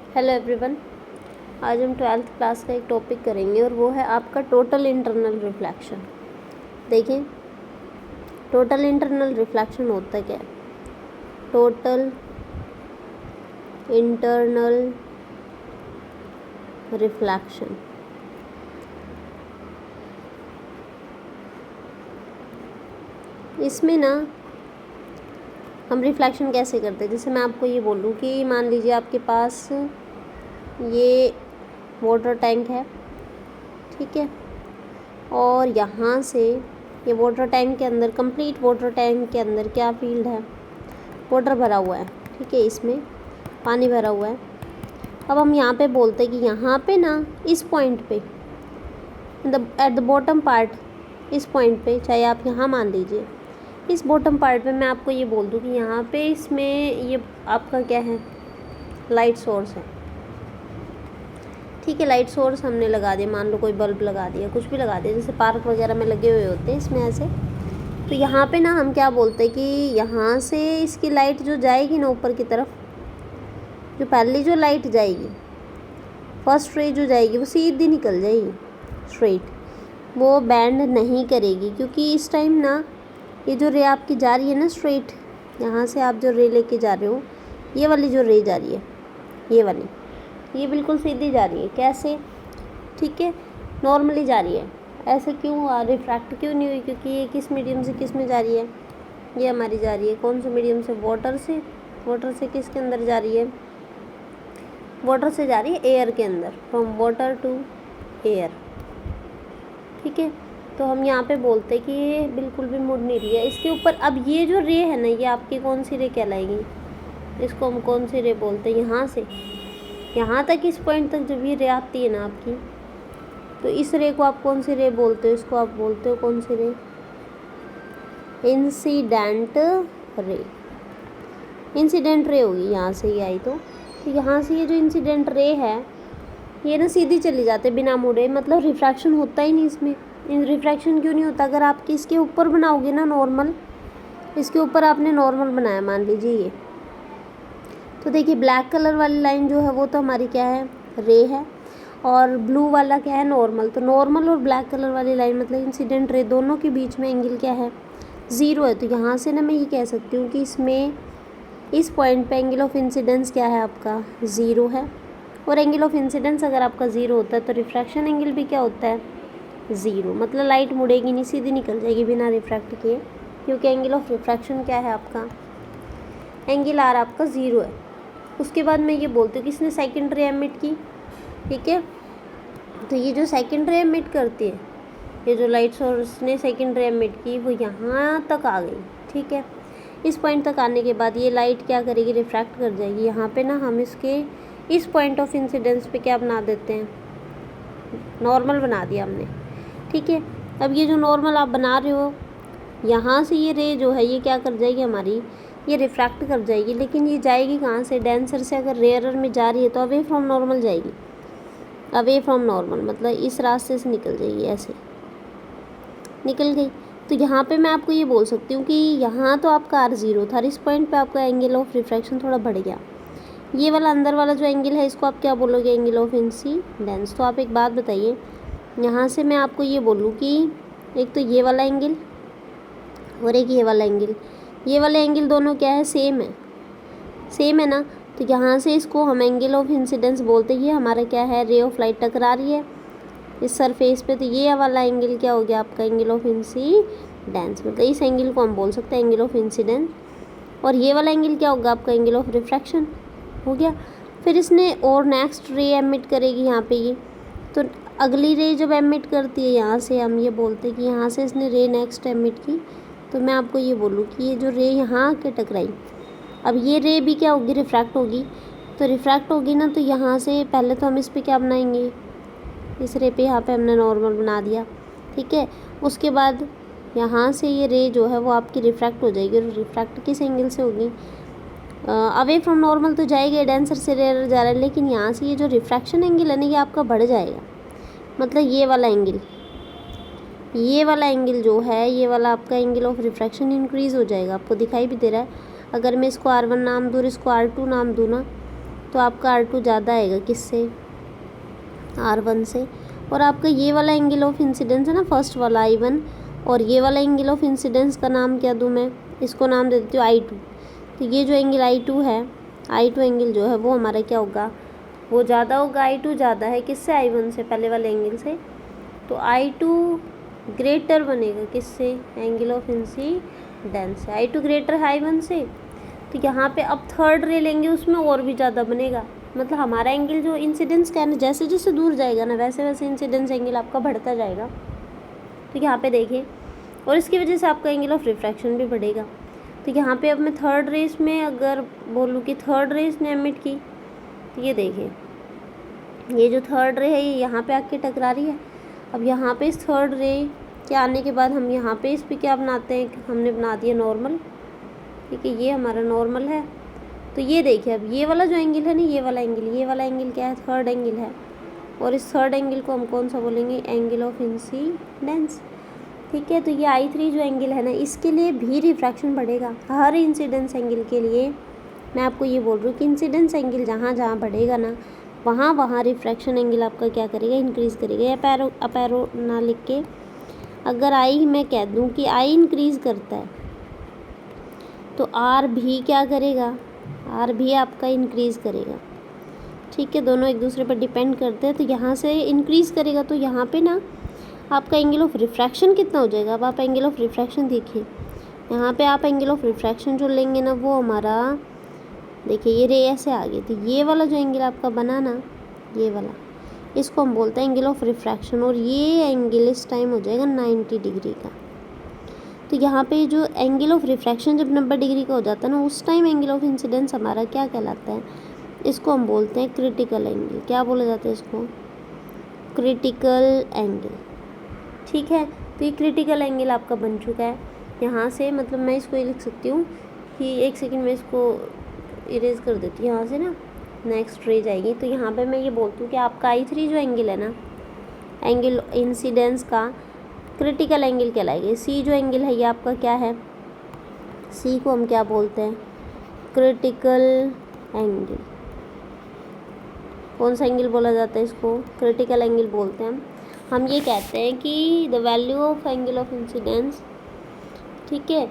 Hello everyone. आज हम 12th class का एक टॉपिक करेंगे और वो है आपका टोटल इंटरनल रिफ्लेक्शन। देखिए, टोटल इंटरनल रिफ्लेक्शन होता क्या है? टोटल इंटरनल रिफ्लेक्शन इसमें ना हम रिफ्लेक्शन कैसे करते हैं। जैसे मैं आपको ये बोलूँ कि मान लीजिए आपके पास ये वाटर टैंक है, ठीक है, और यहाँ से ये वाटर टैंक के अंदर, कंप्लीट वाटर टैंक के अंदर क्या फील्ड है? वाटर भरा हुआ है, ठीक है, इसमें पानी भरा हुआ है। अब हम यहाँ पे बोलते हैं कि यहाँ पे ना इस पॉइंट पे एट द बॉटम पार्ट, इस पॉइंट पे, चाहे आप यहाँ मान लीजिए इस बॉटम पार्ट पे, मैं आपको ये बोल दूँ कि यहाँ पे इसमें ये आपका क्या है? लाइट सोर्स है, ठीक है। लाइट सोर्स हमने लगा दिया, मान लो कोई बल्ब लगा दिया, कुछ भी लगा दिया, जैसे पार्क वगैरह में लगे हुए होते हैं इसमें ऐसे। तो यहाँ पे ना हम क्या बोलते हैं कि यहाँ से इसकी लाइट जो जाएगी ना ऊपर की तरफ, जो पहली जो लाइट जाएगी, फर्स्ट रे जो जाएगी, वो सीधी निकल जाएगी स्ट्रेट, वो बैंड नहीं करेगी, क्योंकि इस टाइम ना ये जो रे आपकी जा रही है ना स्ट्रेट, यहाँ से आप जो रे लेके जा रहे हो, ये वाली जो रे जा रही है, ये वाली, ये बिल्कुल सीधी जा रही है। कैसे? ठीक है, नॉर्मली जा रही है। ऐसे क्यों? रिफ्रैक्ट क्यों नहीं हुई? क्योंकि ये किस मीडियम से किस में जा रही है? ये हमारी जा रही है कौन से मीडियम से? वाटर से। वाटर से किसके अंदर जा रही है? वाटर से जा रही है एयर के अंदर, फ्रॉम वाटर टू एयर, ठीक है। तो हम यहाँ पे बोलते हैं कि ये बिल्कुल भी मुड़ नहीं रही है इसके ऊपर। अब ये जो रे है ना, ये आपकी कौन सी रे कहलाएगी? इसको हम कौन सी रे बोलते हैं? यहाँ से यहाँ तक, इस पॉइंट तक जब ये रे आती है ना आपकी, तो इस रे को आप कौन सी रे बोलते हो? इसको आप बोलते हो कौन सी रे? Incident ray. इंसिडेंट रे होगी यहाँ से ये आई, तो यहाँ से ये जो इंसिडेंट रे है, ये ना सीधी चली जाते बिना मुड़े, मतलब रिफ्रैक्शन होता ही नहीं इसमें। रिफ्रैक्शन क्यों नहीं होता? अगर आपकी इसके ऊपर बनाओगे ना नॉर्मल, इसके ऊपर आपने नॉर्मल बनाया मान लीजिए ये, तो देखिए ब्लैक कलर वाली लाइन जो है वो तो हमारी क्या है? रे है। और ब्लू वाला क्या है? नॉर्मल। तो नॉर्मल और ब्लैक कलर वाली लाइन मतलब इंसिडेंट रे, दोनों के बीच में एंगल क्या है? ज़ीरो है। तो यहाँ से ना मैं ये कह सकती हूँ कि इसमें, इस पॉइंट पे एंगल ऑफ इंसिडेंस क्या है आपका? ज़ीरो है। और एंगल ऑफ इंसिडेंस अगर आपका ज़ीरो होता है तो रिफ्रैक्शन एंगल भी क्या होता है? ज़ीरो। मतलब लाइट मुड़ेगी नहीं, सीधी निकल जाएगी बिना रिफ्रैक्ट किए, क्योंकि एंगल ऑफ रिफ्रैक्शन क्या है आपका? एंगल आर आपका ज़ीरो है। उसके बाद मैं ये बोलती हूँ कि इसने सेकंड रे एमिट की, ठीक है। तो ये जो सेकंड रे एमिट करती है, ये जो लाइट सोर्स ने सेकंड रे एमिट की, वो यहाँ तक आ गई, ठीक है। इस पॉइंट तक आने के बाद ये लाइट क्या करेगी? रिफ्रैक्ट कर जाएगी। यहाँ पे ना हम इसके इस पॉइंट ऑफ इंसिडेंस पे क्या बना देते हैं? नॉर्मल बना दिया हमने, ठीक है। अब ये जो नॉर्मल आप बना रहे हो, यहाँ से ये रे जो है ये क्या कर जाएगी हमारी? ये रिफ्रैक्ट कर जाएगी, लेकिन ये जाएगी कहाँ से? डेंसर से। अगर रेयरर में जा रही है तो अवे फ्रॉम नॉर्मल जाएगी, अवे फ्रॉम नॉर्मल, मतलब इस रास्ते से निकल जाएगी, ऐसे निकल गई। तो यहाँ पे मैं आपको ये बोल सकती हूँ कि यहाँ तो आपका आर ज़ीरो था, इस पॉइंट पे आपका एंगल ऑफ रिफ्रैक्शन थोड़ा बढ़ गया। ये वाला अंदर वाला जो एंगल है, इसको आप क्या बोलोगे? Angle of incidence. तो आप एक बात बताइए, यहाँ से मैं आपको ये बोलूँ कि एक तो ये वाला एंगल और एक ये वाला एंगल, ये वाला एंगल दोनों क्या है? सेम है, सेम है ना। तो यहाँ से इसको हम एंगल ऑफ इंसिडेंस बोलते हैं। ये हमारा क्या है? रे ऑफ लाइट टकरा रही है इस सरफेस पे, तो ये वाला एंगल क्या हो गया आपका? Angle of incidence. मतलब इस एंगल को हम बोल सकते हैं एंगल ऑफ इंसिडेंस। और ये वाला एंगल क्या होगा आपका? एंगल ऑफ रिफ्रैक्शन हो गया। फिर इसने और नेक्स्ट रे एमिट करेगी यहाँ पे ये, तो अगली रे जब एमिट करती है यहाँ से, हम ये बोलते हैं कि यहाँ से इसने रे नेक्स्ट एमिट की, तो मैं आपको ये बोलूँ कि ये जो रे यहाँ के टकराई, अब ये रे भी क्या होगी? रिफ्रैक्ट होगी। तो रिफ्रैक्ट होगी ना, तो यहाँ से पहले तो हम इस पे क्या बनाएंगे? इस रे पे यहाँ पे हमने नॉर्मल बना दिया, ठीक है। उसके बाद यहाँ से ये रे जो है वो आपकी रिफ्रैक्ट हो जाएगी। और रिफ्रैक्ट किस एंगल से होगी? अवे फ्रॉम नॉर्मल तो जाएगी, डेंसर से रेयर जा रहा है, लेकिन यहाँ से ये जो रिफ्रैक्शन एंगल है ना, ये आपका बढ़ जाएगा। मतलब ये वाला एंगल, ये वाला एंगल जो है, ये वाला आपका एंगल ऑफ रिफ्रैक्शन इंक्रीज़ हो जाएगा। आपको दिखाई भी दे रहा है। अगर मैं इसको R1 नाम दूँ, इसको R2 नाम दूँ ना, तो आपका R2 ज़्यादा आएगा किससे, R1 से। और आपका ये वाला एंगल ऑफ इंसिडेंस है ना फर्स्ट वाला I1, और ये वाला एंगल ऑफ इंसिडेंस का नाम क्या दूँ मैं, इसको नाम दे देती हूँ I2। तो ये जो एंगल I2 है, I2 एंगल जो है वो हमारा क्या होगा, वो ज़्यादा होगा, I2 ज़्यादा है किससे, I1 से, पहले वाले एंगल से। तो I2 ग्रेटर बनेगा किससे, एंगल ऑफ इंसिडेंस से। I2 ग्रेटर है I1 से। तो यहाँ पे अब थर्ड रे लेंगे, उसमें और भी ज़्यादा बनेगा, मतलब हमारा एंगल जो इंसिडेंस का है ना, जैसे जैसे दूर जाएगा ना वैसे वैसे इंसिडेंस एंगल आपका बढ़ता जाएगा। तो यहाँ पे देखिए, और इसकी वजह से आपका एंगल ऑफ रिफ्रैक्शन भी बढ़ेगा। तो यहाँ पे अब मैं थर्ड रेस में अगर बोलूँ कि थर्ड रेस ने एमिट की, तो ये देखिए, ये जो थर्ड रे है ये यहाँ पे आके टकरा रही है। अब यहाँ पे इस थर्ड रे के आने के बाद हम यहाँ पे इस पे क्या बनाते हैं, हमने बना दिया नॉर्मल, ठीक है, ये हमारा नॉर्मल है। तो ये देखिए, अब ये वाला जो एंगल है ना, ये वाला एंगल क्या है, थर्ड एंगल है, और इस थर्ड एंगल को हम कौन सा बोलेंगे, एंगल ऑफ इंसिडेंस, ठीक है। तो ये I3 जो एंगल है ना, इसके लिए भी रिफ्रैक्शन बढ़ेगा। हर इंसिडेंस एंगल के लिए मैं आपको ये बोल रही हूँ कि इंसिडेंस एंगल जहाँ जहाँ बढ़ेगा ना, वहाँ वहाँ रिफ्रैक्शन एंगल आपका क्या करेगा, इंक्रीज़ करेगा। या अपैरो ना लिख के अगर I मैं कह दूँ कि I इंक्रीज़ करता है, तो R भी क्या करेगा, R भी आपका इंक्रीज़ करेगा, ठीक है। दोनों एक दूसरे पर डिपेंड करते हैं। तो यहाँ से इंक्रीज़ करेगा, तो यहाँ पे ना आपका एंगल ऑफ रिफ्रैक्शन कितना हो जाएगा। अब आप एंगल ऑफ रिफ्रैक्शन देखिए, यहाँ पे आप एंगल ऑफ रिफ्रैक्शन जो लेंगे ना, वो हमारा देखिए, ये रे ऐसे आ गई, तो ये वाला जो एंगल आपका बना ना, ये वाला, इसको हम बोलते हैं एंगल ऑफ रिफ्रैक्शन, और ये एंगल इस टाइम हो जाएगा 90 डिग्री का। तो यहाँ पे जो एंगल ऑफ रिफ्रैक्शन जब 90 डिग्री का हो जाता है ना, उस टाइम एंगल ऑफ इंसिडेंस हमारा क्या कहलाता है, इसको हम बोलते हैं क्रिटिकल एंगल। क्या बोला जाता है इसको, क्रिटिकल एंगल, ठीक है। तो ये क्रिटिकल एंगल आपका बन चुका है। यहाँ से मतलब मैं इसको ये लिख सकती हूँ कि एक सेकंड में इसको इरेज कर देती हूँ यहाँ से ना, नेक्स्ट रे जाएगी। तो यहाँ पे मैं ये बोलती हूँ कि आपका I3 जो एंगल है ना, एंगल इंसिडेंस का क्रिटिकल एंगल कहलाएगा। C जो एंगल है ये आपका क्या है, C को हम क्या बोलते हैं, क्रिटिकल एंगल। कौन सा एंगल बोला जाता है इसको, क्रिटिकल एंगल बोलते हैं हम ये कहते हैं कि the value of angle of incidence, ठीक है।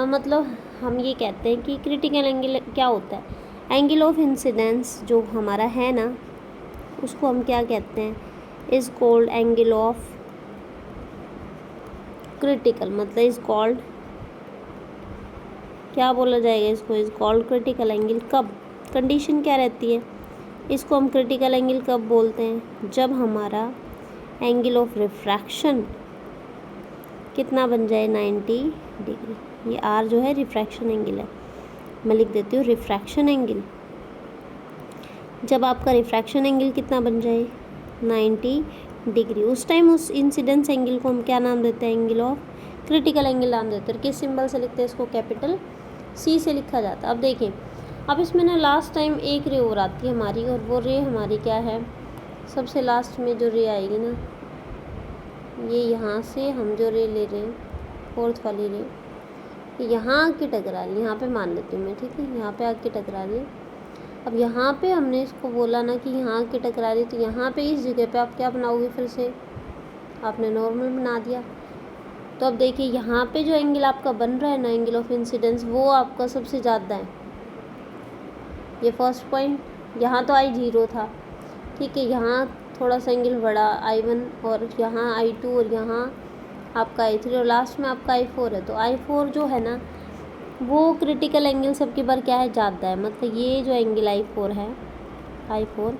मतलब हम ये कहते हैं कि क्रिटिकल एंगल क्या होता है, एंगल ऑफ इंसिडेंस जो हमारा है ना, उसको हम क्या कहते हैं, is called angle of critical, मतलब इज़ कॉल्ड, क्या बोला जाएगा इसको, इज़ कॉल्ड क्रिटिकल एंगल। कब, कंडीशन क्या रहती है, इसको हम क्रिटिकल एंगल कब बोलते हैं, जब हमारा एंगल ऑफ रिफ्रैक्शन कितना बन जाए, 90 डिग्री। ये R जो है रिफ्रैक्शन एंगल है, मैं लिख देती हूँ रिफ्रैक्शन एंगल। जब आपका रिफ्रैक्शन एंगल कितना बन जाए, 90 डिग्री, उस टाइम उस इंसिडेंस एंगल को हम क्या नाम देते हैं, एंगल ऑफ क्रिटिकल एंगल नाम देते हैं। किस सिंबल से लिखते हैं इसको, कैपिटल C से लिखा जाता है। अब देखिए, अब इसमें ना लास्ट टाइम एक रे और आती है हमारी, और वो रे हमारी क्या है, सबसे लास्ट में जो रे आएगी ना, ये यहाँ से हम जो रे ले रहे हैं, फोर्थ वाली रे, यहाँ आके टकरा रही है, यहाँ पे मान लेती हूँ मैं, ठीक है, यहाँ पे आके टकरा रही है। अब यहाँ पे हमने इसको बोला ना कि यहाँ आके टकरा रही, तो यहाँ पे इस जगह पे आप क्या बनाओगे, फिर से आपने नॉर्मल बना दिया। तो अब देखिए, यहाँ पे जो एंगल आपका बन रहा है ना, एंगल ऑफ इंसिडेंस, वो आपका सबसे ज़्यादा है। ये फर्स्ट पॉइंट, यहाँ तो I0 था, ठीक है, यहाँ थोड़ा सा एंगल बढ़ा I1, और यहाँ I2, और यहाँ आपका I3, और लास्ट में आपका I4 है। तो I4 जो है ना, वो क्रिटिकल एंगल सबकी बार क्या है, ज़्यादा है। मतलब ये जो एंगल I4 है, I4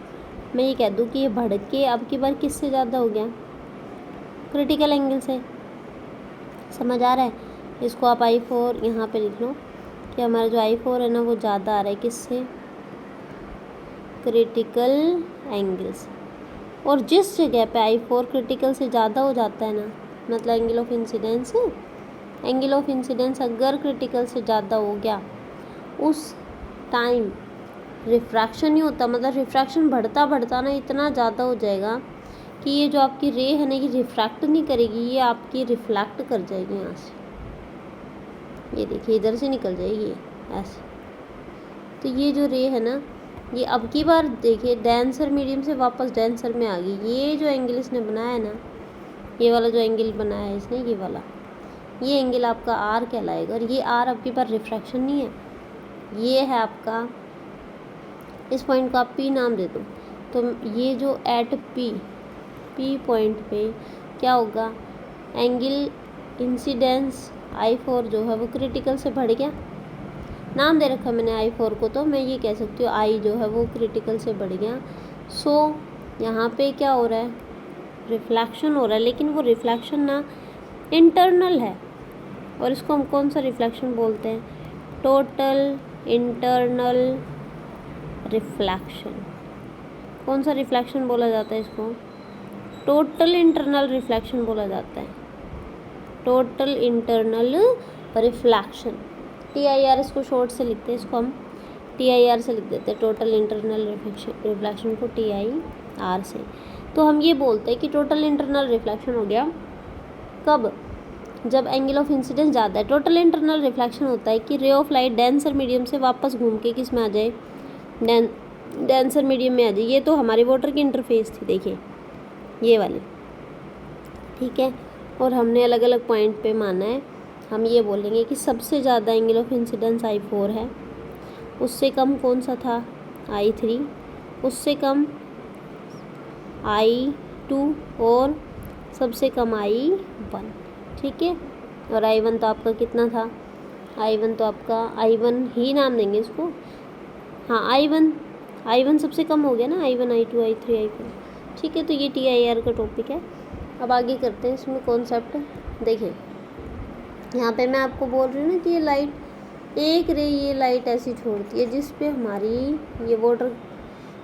मैं ये कह दूँ कि ये बढ़ के अब की बार किससे ज़्यादा हो गया, क्रिटिकल एंगल से। समझ आ रहा है, इसको आप I4 यहाँ पे लिख लो कि हमारा जो I4 है ना, वो ज़्यादा आ रहा है किससे, क्रिटिकल एंगल से। और जिस जगह पे I4 क्रिटिकल से ज़्यादा हो जाता है ना, मतलब एंगल ऑफ इंसिडेंस अगर क्रिटिकल से ज़्यादा हो गया, उस टाइम रिफ्रैक्शन नहीं होता, मतलब रिफ्रैक्शन बढ़ता बढ़ता ना इतना ज़्यादा हो जाएगा कि ये जो आपकी रे है ना, ये रिफ्रैक्ट नहीं करेगी, ये आपकी रिफ्लेक्ट कर जाएगी यहाँ से। ये देखिए, इधर से निकल जाएगी ये ऐसे। तो ये जो रे है ना, ये अब की बार देखिए डेंसर मीडियम से वापस डेंसर में आ गई। ये जो एंगल इसने बनाया है ना, ये वाला जो एंगल बनाया है इसने, ये वाला, ये एंगल आपका आर कहलाएगा। और ये आर अब की बार रिफ्रैक्शन नहीं है, ये है आपका, इस पॉइंट को आप पी नाम दे दो। तो ये जो एट पी पॉइंट पे क्या होगा, एंगल इंसिडेंस I4 जो है वो क्रिटिकल से बढ़ गया। नाम दे रखा मैंने I4 को, तो मैं ये कह सकती हूँ I जो है वो क्रिटिकल से बढ़ गया। सो यहाँ पे क्या हो रहा है, रिफ्लेक्शन हो रहा है, लेकिन वो रिफ्लेक्शन ना इंटरनल है। और इसको हम कौन सा रिफ्लेक्शन बोलते हैं, टोटल इंटरनल रिफ्लेक्शन। कौन सा रिफ्लेक्शन बोला जाता है इसको, टोटल इंटरनल रिफ्लेक्शन बोला जाता है, टोटल इंटरनल रिफ्लेक्शन। TIR इसको शॉर्ट से लिखते हैं, इसको हम TIR से लिख देते हैं, टोटल इंटरनल रिफ्लेक्शन को TIR से। तो हम ये बोलते हैं कि टोटल इंटरनल रिफ्लेक्शन हो गया कब, जब एंगल ऑफ इंसिडेंस ज़्यादा है। टोटल इंटरनल रिफ्लेक्शन होता है कि ray of light denser medium से वापस घूम के किस में आ जाए, डेंसर मीडियम में आ जाए। ये तो हमारी वाटर की इंटरफेस थी, देखिए ये वाली, ठीक है। और हमने अलग अलग पॉइंट पे माना है, हम ये बोलेंगे कि सबसे ज़्यादा एंगल ऑफ इंसिडेंस I4 है, उससे कम कौन सा था I3, उससे कम I2 और सबसे कम I1, ठीक है। और I1 तो आपका कितना था, I1 तो आपका I1 ही नाम देंगे इसको, हाँ I1 सबसे कम हो गया ना, I1 I2 I3 I4, ठीक है। तो ये TIR का टॉपिक है। अब आगे करते हैं इसमें कॉन्सेप्ट। देखिए यहाँ पे मैं आपको बोल रही हूँ ना कि ये लाइट एक रे, ये लाइट ऐसी छोड़ती है जिस पे हमारी ये वाटर,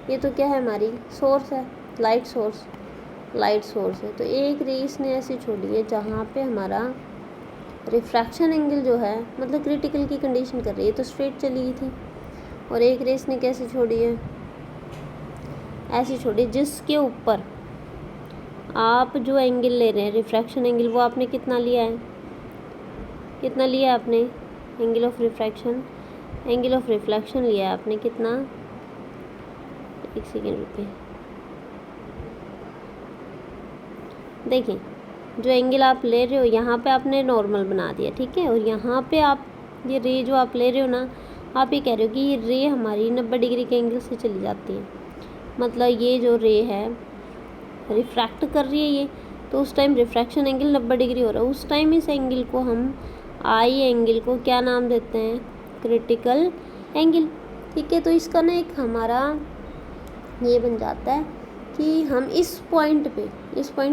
ये तो क्या है हमारी सोर्स है, लाइट सोर्स है। तो एक रे इसने ऐसी छोड़ी है जहाँ पे हमारा रिफ्रैक्शन एंगल जो है, मतलब क्रिटिकल की कंडीशन कर रही है, तो स्ट्रेट चली गई थी। और एक रे इसने कैसे छोड़ी है, ऐसी छोड़ी, जिसके ऊपर आप जो एंगल ले रहे हैं रिफ्रैक्शन एंगल, वो आपने कितना लिया है, कितना लिया आपने एंगल ऑफ रिफ्लेक्शन लिया है आपने कितना, एक सेकेंड रुकिए। देखिए जो एंगल आप ले रहे हो यहाँ पे आपने नॉर्मल बना दिया, ठीक है। और यहाँ पे आप ये रे जो आप ले रहे हो ना, आप ये कह रहे हो कि ये रे हमारी 90 डिग्री के एंगल से चली जाती है, मतलब ये जो रे है रिफ्रैक्ट कर रही है ये, तो उस टाइम रिफ्रैक्शन एंगल 90 डिग्री हो रहा है। उस टाइम इस एंगल को हम I एंगल को क्या नाम देते हैं, क्रिटिकल एंगल, ठीक है। तो इसका ना एक हमारा ये बन जाता है कि हम इस पॉइंट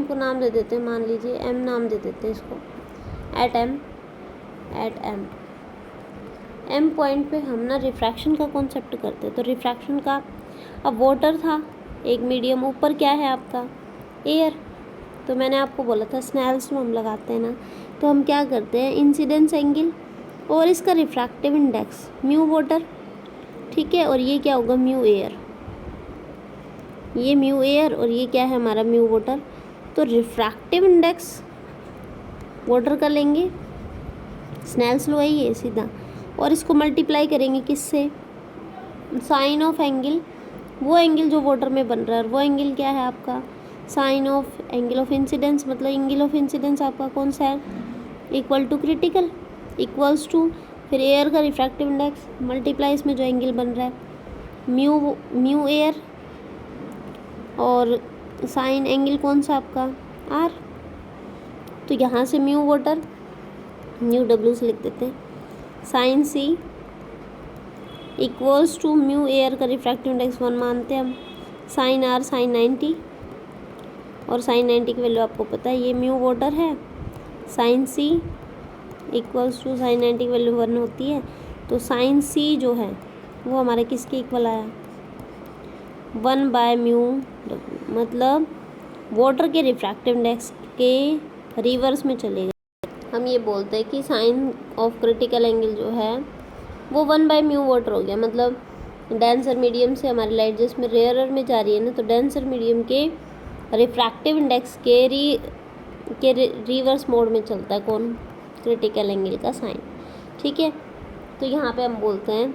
को नाम दे देते हैं, मान लीजिए M नाम दे देते हैं इसको, एट M पॉइंट पे हम ना रिफ्रैक्शन का कॉन्सेप्ट करते हैं। तो रिफ्रैक्शन का, अब वाटर था एक मीडियम, ऊपर क्या है आपका एयर, तो मैंने आपको बोला था स्नेल्स लॉ हम लगाते हैं ना, तो हम क्या करते हैं, इंसिडेंस एंगल और इसका रिफ्रैक्टिव इंडेक्स म्यू वाटर, ठीक है। और ये क्या होगा, म्यू एयर, ये म्यू एयर और ये क्या है हमारा म्यू वाटर। तो रिफ्रैक्टिव इंडेक्स वाटर का लेंगे, स्नेल्स लॉ है ये सीधा, और इसको मल्टीप्लाई करेंगे किससे, साइन ऑफ एंगल, वो एंगल जो वाटर में बन रहा है, वो एंगल क्या है आपका sine of angle of incidence, मतलब एंगल ऑफ इंसिडेंस आपका कौन सा है, equal to critical, equals to फिर एयर का रिफ्रैक्टिव इंडेक्स मल्टीप्लाई इसमें जो एंगल बन रहा है म्यू एयर, और साइन एंगल कौन सा आपका आर। तो यहाँ से म्यू वाटर म्यू डब्ल्यू से लिख देते हैं, sine C equals to mu air का रिफ्रैक्टिव इंडेक्स 1 मानते हैं हम, साइन आर साइन 90, और साइन 90 की वैल्यू आपको पता है, ये म्यू वाटर है, sine C equals to sine 90 की वैल्यू 1 होती है। तो साइन सी जो है वो हमारे किसके इक्वल आया, 1/म्यू डब्ल्यू, मतलब वाटर के रिफ्रैक्टिव इंडेक्स के रिवर्स में चले गए। हम ये बोलते हैं कि साइन ऑफ क्रिटिकल एंगल जो है वो 1/म्यू वाटर हो गया, मतलब डेंसर मीडियम से हमारी लाइट जिसमें रेयरर में जा रही है ना, तो डेंसर मीडियम के रिफ्रैक्टिव इंडेक्स के रिवर्स मोड में चलता है कौन, क्रिटिकल एंगल का साइन, ठीक है। तो यहाँ पे हम बोलते हैं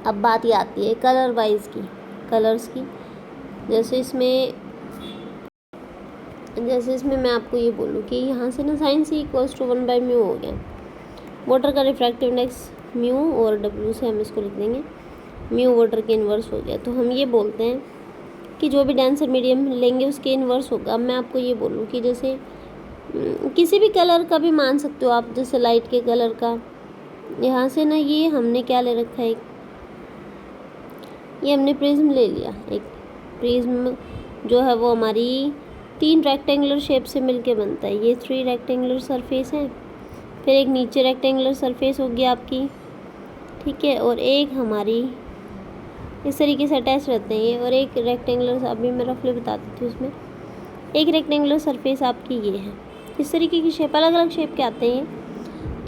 अब बात ये आती है कलर वाइज की, कलर्स की। जैसे इसमें मैं आपको ये बोलूँ कि यहाँ से ना साइन सी इक्वल्स टू 1/μ हो गया। वाटर का रिफ्रैक्टिव इंडेक्स म्यू और डब्ल्यू से हम इसको लिख देंगे, म्यू वाटर के इन्वर्स हो गया। तो हम ये बोलते हैं कि जो भी डेंसर मीडियम लेंगे उसके इन्वर्स होगा। अब मैं आपको ये बोलूँ कि जैसे किसी भी कलर का भी मान सकते हो आप, जैसे लाइट के कलर का। यहाँ से ना ये हमने क्या ले रखा है, ये हमने प्रिज्म ले लिया। एक प्रिज्म जो है वो हमारी 3 रेक्टेंगुलर शेप से मिलके बनता है। ये 3 रेक्टेंगुलर सरफेस हैं, फिर एक नीचे रेक्टेंगुलर सरफेस होगी आपकी, ठीक है, और एक हमारी इस तरीके से अटैच रहते हैं ये, और एक रेक्टेंगुलर, अभी मैं रफली बता देती हूँ। उसमें एक रेक्टेंगुलर सरफेस आपकी ये है। इस तरीके की शेप, अलग अलग शेप के आते हैं ये।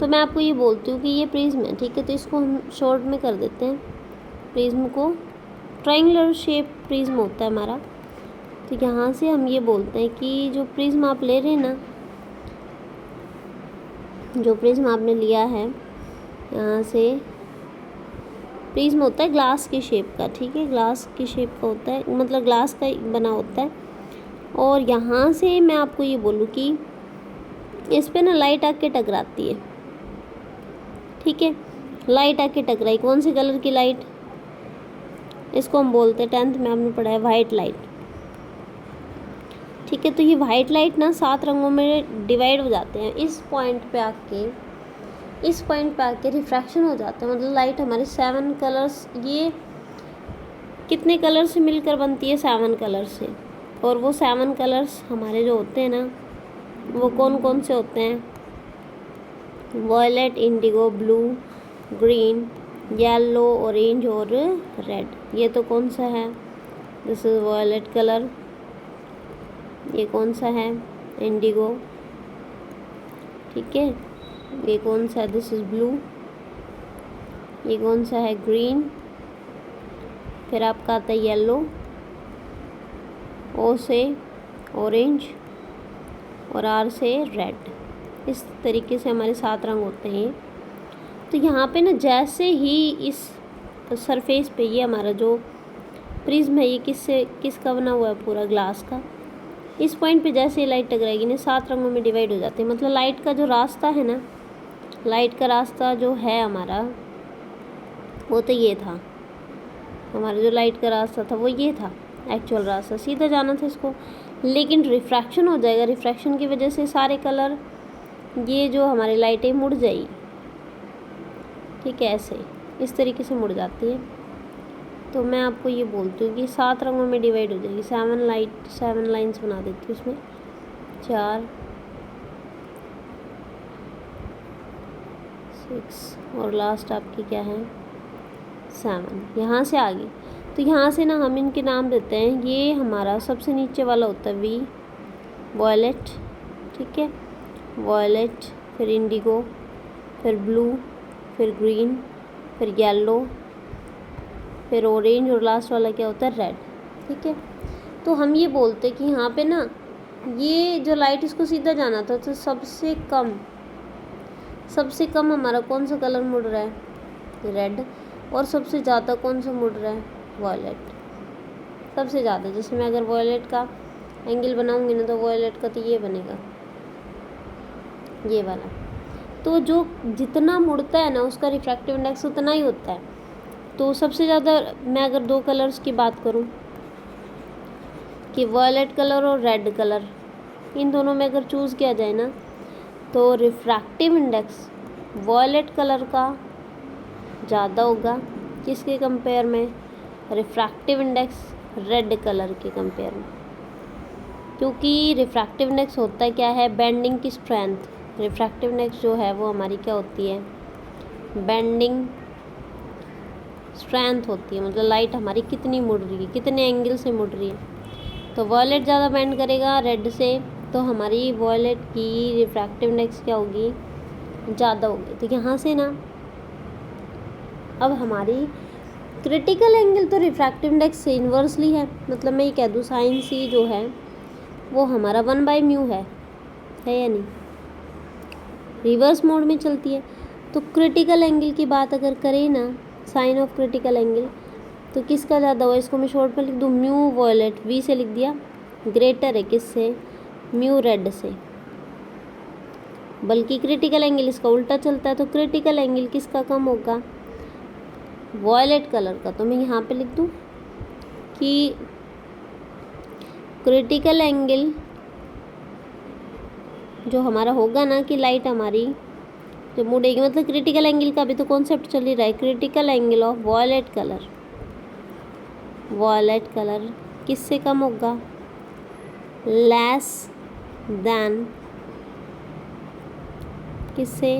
तो मैं आपको ये बोलती हूँ कि ये प्रिज्म है, ठीक है। तो इसको हम शॉर्ट में कर देते हैं, प्रिज्म को। ट्रायंगुलर शेप प्रिज्म होता है हमारा। तो यहाँ से हम ये बोलते हैं कि जो प्रिज्म आप ले रहे हैं ना, जो प्रिज्म आपने लिया है, यहाँ से प्रिज्म होता है ग्लास की शेप का, ठीक है, ग्लास की शेप का होता है, मतलब ग्लास का बना होता है। और यहाँ से मैं आपको ये बोलूँ कि इस पे ना लाइट आके टकराती है, ठीक है। लाइट आके टकराई, कौन से कलर की लाइट, इसको हम बोलते हैं, 10th में आपने पढ़ा है, वाइट लाइट, ठीक है। तो ये वाइट लाइट ना 7 रंगों में डिवाइड हो जाते हैं। इस पॉइंट पे आके रिफ्रैक्शन हो जाता है, मतलब लाइट हमारे 7 कलर्स, ये कितने कलर से मिलकर बनती है, 7 कलर से। और वो 7 कलर्स हमारे जो होते हैं ना, वो कौन कौन से होते हैं, violet, indigo, blue, green, yellow, orange और रेड। ये तो कौन सा है, दिस इज वॉयलेट कलर। ये कौन सा है, इंडिगो, ठीक है। ये कौन सा है, दिस इज ब्लू। ये कौन सा है, ग्रीन। फिर आपका आता है येलो, ओ से ऑरेंज और आर से रेड। इस तरीके से हमारे 7 रंग होते हैं। तो यहाँ पे ना जैसे ही इस सरफेस पे, ये हमारा जो प्रिज्म है, ये किसका बना हुआ है, पूरा ग्लास का। इस पॉइंट पे जैसे ही लाइट टकराएगी ना, 7 रंगों में डिवाइड हो जाते हैं। मतलब लाइट का जो रास्ता है ना, लाइट का रास्ता जो है हमारा, वो तो ये था, हमारा जो लाइट का रास्ता था वो ये था, एक्चुअल रास्ता, सीधा जाना था इसको। लेकिन रिफ्रैक्शन हो जाएगा, रिफ्रैक्शन की वजह से सारे कलर, ये जो हमारी लाइटें मुड़ जाएगी, ठीक है, ऐसे इस तरीके से मुड़ जाती है। तो मैं आपको ये बोलती हूँ कि 7 रंगों में डिवाइड हो जाएगी। 7 लाइन्स बना देती हूँ उसमें, 4, 6 और लास्ट आपकी क्या है, 7। यहाँ से आगे, तो यहाँ से ना हम इनके नाम देते हैं। ये हमारा सबसे नीचे वाला होता है वी, वॉयलेट, ठीक है, वॉयलेट, फिर इंडिगो, फिर ब्लू, फिर ग्रीन, फिर येलो, फिर ऑरेंज और लास्ट वाला क्या होता है, रेड, ठीक है। तो हम ये बोलते हैं कि यहाँ पे ना ये जो लाइट, इसको सीधा जाना था, तो सबसे कम हमारा कौन सा कलर मुड़ रहा है, रेड। और सबसे ज़्यादा कौन सा मुड़ रहा है, वॉयलेट, सबसे ज़्यादा। जैसे मैं अगर वॉयलेट का एंगल बनाऊंगी ना, तो वॉयलेट का तो ये बनेगा, ये वाला। तो जो जितना मुड़ता है ना, उसका रिफ्रैक्टिव इंडेक्स उतना ही होता है। तो सबसे ज़्यादा, मैं अगर 2 कलर्स की बात करूं कि वॉयलेट कलर और रेड कलर, इन दोनों में अगर चूज़ किया जाए ना, तो रिफ्रैक्टिव इंडेक्स वॉयलेट कलर का ज़्यादा होगा, किसके कंपेयर में, रिफ्रैक्टिव इंडेक्स रेड कलर के कंपेयर में। क्योंकि रिफ्रैक्टिव इंडेक्स होता है क्या है, बेंडिंग की स्ट्रेंथ। रिफ्रैक्टिव इंडेक्स जो है वो हमारी क्या होती है, बेंडिंग स्ट्रेंथ होती है, मतलब लाइट हमारी कितनी मुड़ रही है, कितने एंगल से मुड़ रही है। तो वॉयलेट ज़्यादा बेंड करेगा रेड से, तो हमारी वॉयलेट की रिफ्रैक्टिव इंडेक्स क्या होगी, ज़्यादा होगी। तो यहाँ से ना अब हमारी क्रिटिकल एंगल तो रिफ्रैक्टिव इंडेक्स से इन्वर्सली है। मतलब मैं ये कह दूँ साइन सी जो है वो हमारा 1/μ है या नहीं, रिवर्स मोड में चलती है। तो क्रिटिकल एंगल की बात अगर करें ना, साइन ऑफ क्रिटिकल एंगल, तो किसका ज़्यादा हुआ, इसको मैं शॉर्ट में लिख दूँ म्यू वॉयलेट, वी से लिख दिया, ग्रेटर है किससे, म्यू रेड से। बल्कि क्रिटिकल एंगल इसका उल्टा चलता है, तो क्रिटिकल एंगल किसका कम होगा, वॉयलेट कलर का। तो मैं यहाँ पे लिख दूँ कि क्रिटिकल एंगल जो हमारा होगा ना, कि लाइट हमारी जब मुड़ेगी, मतलब क्रिटिकल एंगल का भी तो कॉन्सेप्ट चल ही रहा है, critical angle of violet colour, violet colour किससे कम होगा, लेस देन किससे,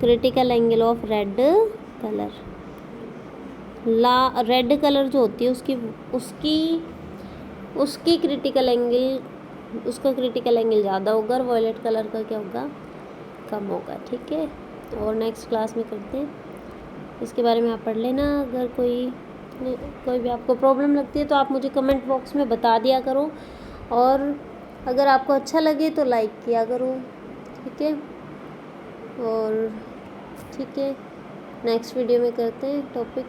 critical angle of red colour. Red colour जो होती है उसकी क्रिटिकल एंगल, उसका क्रिटिकल एंगल ज़्यादा होगा और वॉयलेट कलर का क्या होगा, कम होगा। ठीक है, और नेक्स्ट क्लास में करते हैं, इसके बारे में आप पढ़ लेना। अगर कोई भी आपको प्रॉब्लम लगती है तो आप मुझे कमेंट बॉक्स में बता दिया करो, और अगर आपको अच्छा लगे तो लाइक किया करो। ठीक है, और ठीक है, नेक्स्ट वीडियो में करते हैं टॉपिक।